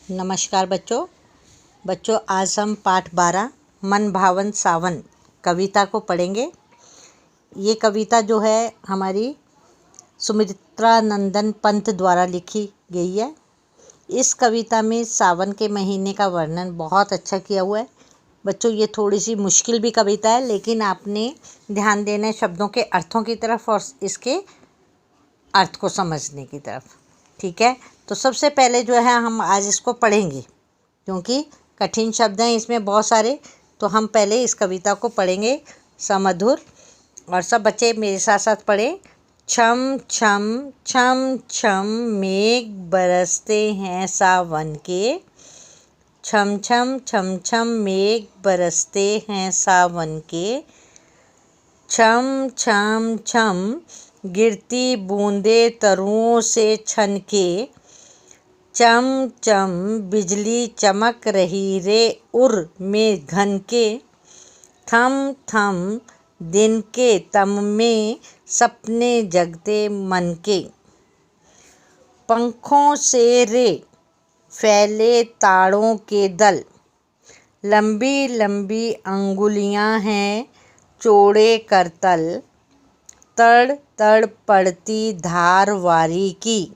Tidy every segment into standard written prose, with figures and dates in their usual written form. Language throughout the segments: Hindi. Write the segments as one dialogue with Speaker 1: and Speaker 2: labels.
Speaker 1: नमस्कार बच्चों आज हम पाठ 12 मन भावन सावन कविता को पढ़ेंगे। ये कविता जो है हमारी सुमित्रा नंदन पंत द्वारा लिखी गई है। इस कविता में सावन के महीने का वर्णन बहुत अच्छा किया हुआ है। बच्चों ये थोड़ी सी मुश्किल भी कविता है, लेकिन आपने ध्यान देना है शब्दों के अर्थों की तरफ और इसके अर्थ को समझने की तरफ। ठीक है, तो सबसे पहले जो है हम आज इसको पढ़ेंगे, क्योंकि कठिन शब्द हैं इसमें बहुत सारे। तो हम पहले इस कविता को पढ़ेंगे समधुर, और सब बच्चे मेरे साथ साथ पढ़ें। छम छम छम छम मेघ बरसते हैं सावन के, छम छम छम छम मेघ बरसते हैं सावन के, छम छम छम गिरती बूंदे तरुओं से छनके, चम चम बिजली चमक रही रे उर में घन के, थम थम दिन के तम में सपने जगते मन के, पंखों से रे फैले ताड़ों के दल, लंबी लंबी अंगुलियां हैं चौड़े करतल, तड़ तड़ पड़ती धार वारी की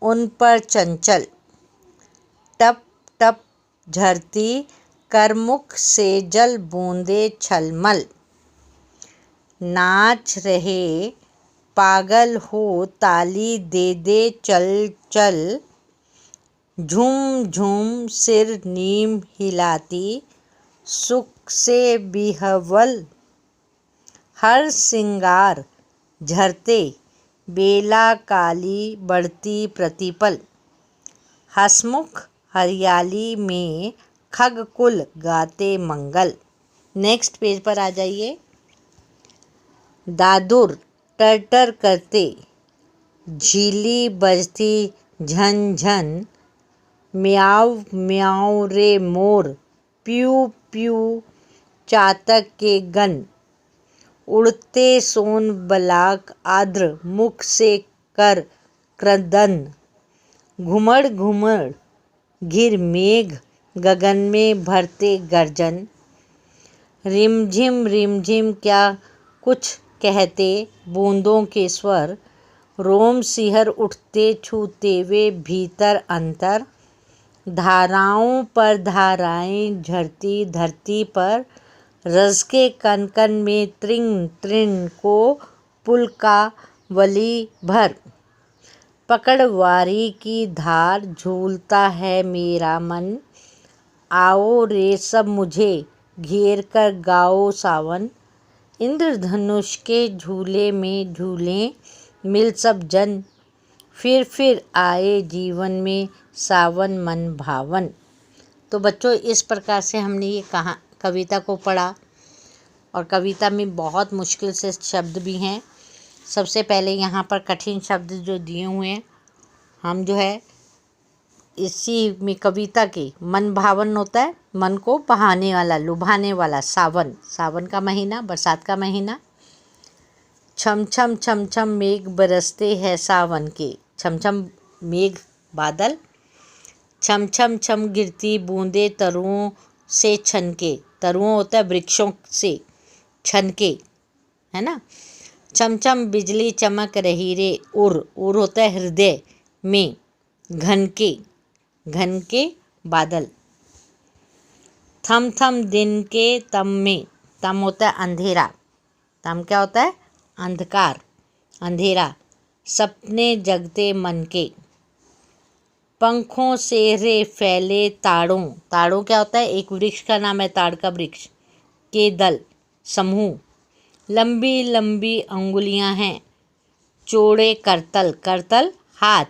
Speaker 1: उन पर चंचल, टप टप झरती कर मुख से जल बूंदे छलमल, नाच रहे पागल हो ताली दे दे चल चल, झूम झूम सिर नीम हिलाती सुख से बिहवल, हर सिंगार झरते बेला काली बढ़ती प्रतिपल, हसमुख हरियाली में खग कुल गाते मंगल। नेक्स्ट पेज पर आ जाइए। दादुर टर करते झीली बजती झन झन, म्याऊ म्याऊ रे मोर प्यू प्यू चातक के गन, उड़ते सोन बलाक आर्द्र मुख से कर क्रदन, घुमड़ घुमड़ घिर मेघ गगन में भरते गर्जन, रिमझिम क्या कुछ कहते बूंदों के स्वर, रोम सिहर उठते छूते वे भीतर अंतर, धाराओं पर धाराएं झरती धरती पर, रस के कन कन में त्रिंग त्रिन को पुलकावली भर, पकड़वारी की धार झूलता है मेरा मन, आओ रे सब मुझे घेर कर गाओ सावन, इंद्रधनुष के झूले में झूलें मिल सब जन, फिर आए जीवन में सावन मन भावन। तो बच्चों इस प्रकार से हमने ये कविता को पढ़ा, और कविता में बहुत मुश्किल से शब्द भी हैं। सबसे पहले यहाँ पर कठिन शब्द जो दिए हुए हैं, हम जो है इसी में कविता के मन भावन होता है, मन को बहाने वाला लुभाने वाला, सावन सावन का महीना, बरसात का महीना। छम छम छम छम मेघ बरसते हैं सावन के, छम छम मेघ बादल, छम छम छम गिरती बूंदे तरुओं से छनके, तरुओं होता है वृक्षों से, छनके है ना। चम चम बिजली चमक रही रे उर होता है हृदय में, घन के बादल, थम थम दिन के तम में, तम होता है अंधेरा, तम क्या होता है अंधकार अंधेरा, सपने जगते मन के, पंखों से रे फैले ताड़ों क्या होता है एक वृक्ष का नाम है, ताड़ का वृक्ष, के दल समूह, लंबी लंबी अंगुलियां हैं चौड़े करतल हाथ,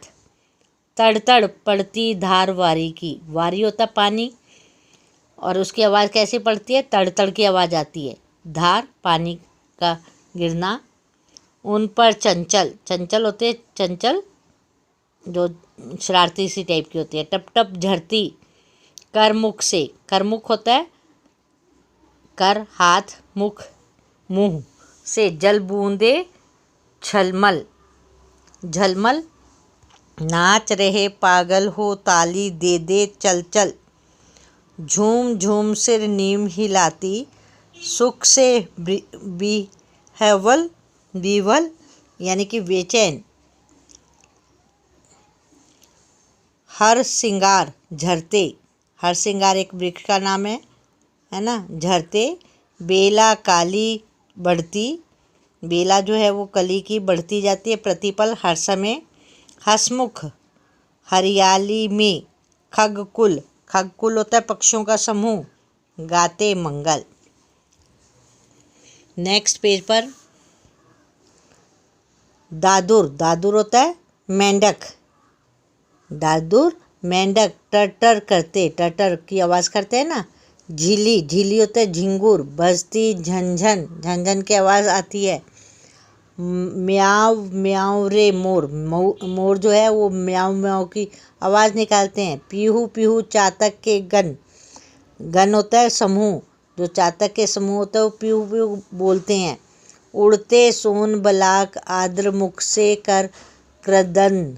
Speaker 1: तड़ पड़ती धार वारी की, वारी होता है पानी, और उसकी आवाज़ कैसे पड़ती है, तड़ की आवाज़ आती है, धार पानी का गिरना, उन पर चंचल होते चंचल जो शरारती सी टाइप की होती है, टप टप झरती करमुख से, करमुख होता है कर हाथ, मुख मुंह से, जल बूंदे झलमल नाच रहे पागल हो ताली दे दे चल चल, झूम झूम सिर नीम हिलाती, सुख से विह्वल विवल यानी कि बेचैन, हर सिंगार झरते, हर सिंगार एक वृक्ष का नाम है ना, झरते, बेला काली बढ़ती, बेला जो है वो कली की बढ़ती जाती है प्रतिपल हर समय, हसमुख हरियाली में, खगकुल, खगकुल होता है पक्षियों का समूह, गाते मंगल। नेक्स्ट पेज पर दादुर, दादुर होता है मेंढक, दादुर मेंढक टर करते, टर की आवाज़ करते हैं ना। झीली, झीली होता है झिंगुर, बजती झंझन, झंझन की आवाज़ आती है। म्याव म्याव रे मोर, मोर जो है वो म्याव म्याव की आवाज़ निकालते हैं। पीहू पीहू चातक के गन, गन होता है समूह, जो चातक के समूह होता है वो पीहू पीहू बोलते हैं। उड़ते सोन बलाक आद्र मुख से कर क्रदन,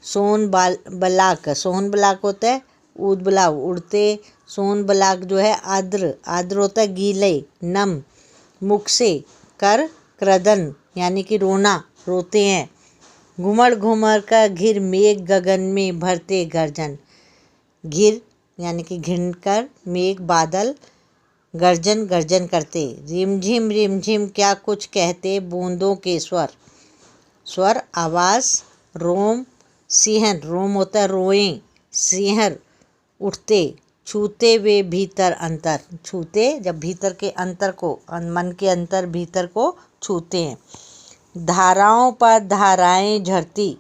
Speaker 1: सोन बलाक, सोन बलाक होता है ऊद बलाक, उड़ते सोन बलाक जो है आद्र, आद्र होता है गीले नम, मुख से कर क्रदन यानी कि रोना, रोते हैं। घुमड़ घुमड़ का घिर मेघ गगन में भरते गर्जन, घिर यानी कि घिन कर मेघ बादल गर्जन गर्जन करते। रिमझिम क्या कुछ कहते बूंदों के स्वर, स्वर आवाज़। रोम सिंहर, रोम होता है रोएं, सिंहर उठते, छूते वे भीतर अंतर, छूते जब भीतर के अंतर को, मन के अंतर भीतर को छूते हैं। धाराओं पर धाराएं झरती,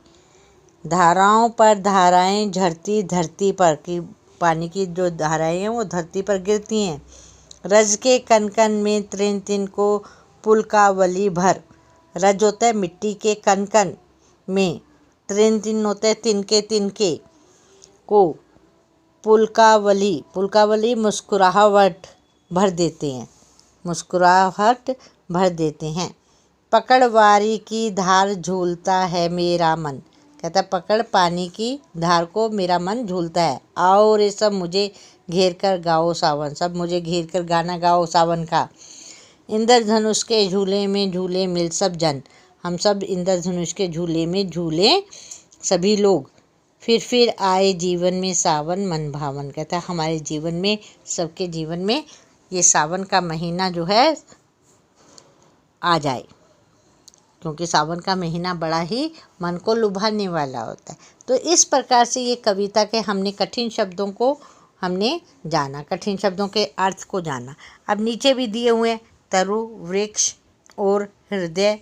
Speaker 1: धाराओं पर धाराएं झरती धरती पर, कि पानी की जो धाराएं हैं वो धरती पर गिरती हैं। रज के कनकन में त्रिन तिन को पुलकावली भर, रज होता है मिट्टी के कनकन में, त्रिन तिन होता है तिनके तिनके को, पुलकावली, पुलकावली मुस्कुराहट भर देते हैं, मुस्कुराहट भर देते हैं। पकड़वारी की धार झूलता है मेरा मन, कहता है पकड़ पानी की धार को मेरा मन झूलता है। आओ रे सब मुझे घेर कर गाओ सावन, सब मुझे घेर कर गाना गाओ सावन का। इंद्रधनुष के झूले में झूले मिल सब जन, हम सब इंद्रधनुष के झूले में झूले सभी लोग। फिर आए जीवन में सावन मन भावन, कहता है हमारे जीवन में, सबके जीवन में ये सावन का महीना जो है आ जाए, क्योंकि सावन का महीना बड़ा ही मन को लुभाने वाला होता है। तो इस प्रकार से ये कविता के हमने कठिन शब्दों को हमने जाना, कठिन शब्दों के अर्थ को जाना। अब नीचे भी दिए हुए हैं, तरु वृक्ष और हृदय,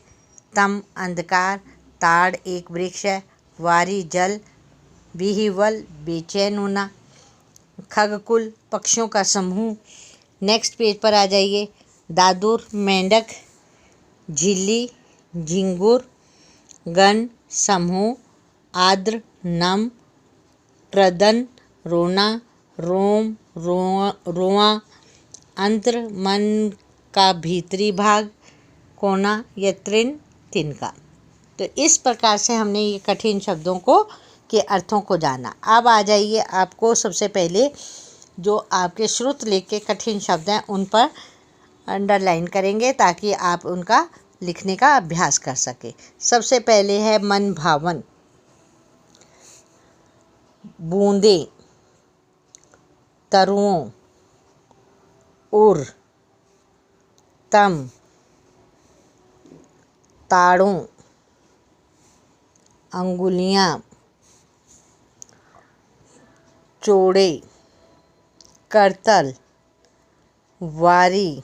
Speaker 1: तम अंधकार, ताड़ एक वृक्ष है, वारी जल, विहिवल बेचैन होना, खगकुल पक्षियों का समूह। नेक्स्ट पेज पर आ जाइए। दादुर मेंढक, झिल्ली झिंगुर, गण समूह, आद्र नम, क्रदन रोना, रोम रोआ, अंतर मन का भीतरी भाग, कोना या त्रिन तिनका। तो इस प्रकार से हमने ये कठिन शब्दों को के अर्थों को जाना। अब आ जाइए, आपको सबसे पहले जो आपके श्रुत लेख के कठिन शब्द हैं उन पर अंडरलाइन करेंगे ताकि आप उनका लिखने का अभ्यास कर सके। सबसे पहले है मन भावन, बूंदे, तरुओं, उर, तम, ताड़ों, अंगुलियां, चौड़े, करतल, वारी।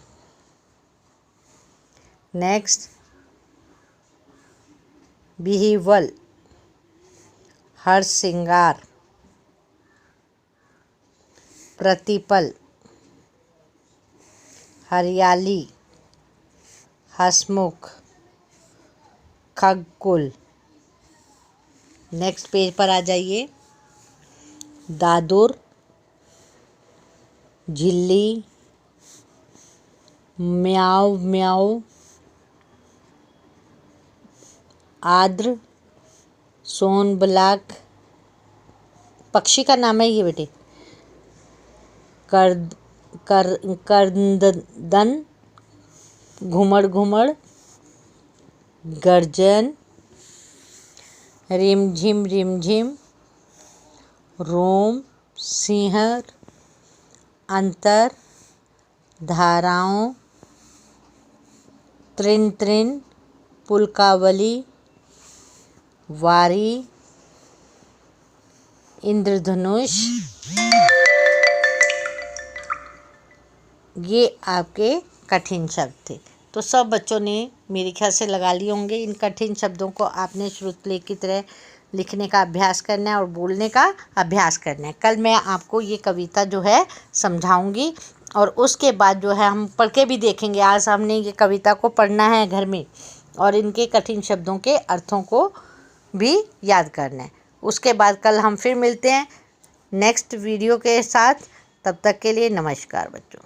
Speaker 1: नेक्स्ट बिहिवल, हर सिंगार, प्रतिपल, हरियाली, हसमुख, खगकुल। नेक्स्ट पेज पर आ जाइए। दादुर, झिल्ली, म्याव म्याव, आद्र, सोन ब्लाक, पक्षी का नाम है ये बेटे। करदन, घुमड़ घुमड़, गर्जन, रिमझिम रिमझिम, रोम, सिंहर, अंतर, धाराओं, त्रिन त्रिन, पुलकावली, वारी, इंद्रधनुष। ये आपके कठिन शब्द थे। तो सब बच्चों ने मेरे ख्याल से लगा लिए होंगे। इन कठिन शब्दों को आपने श्रुतलेख की तरह लिखने का अभ्यास करना है और बोलने का अभ्यास करना है। कल मैं आपको ये कविता जो है समझाऊंगी और उसके बाद जो है हम पढ़ के भी देखेंगे। आज हमने ये कविता को पढ़ना है घर में और इनके कठिन शब्दों के अर्थों को भी याद करना है। उसके बाद कल हम फिर मिलते हैं नेक्स्ट वीडियो के साथ। तब तक के लिए नमस्कार बच्चों।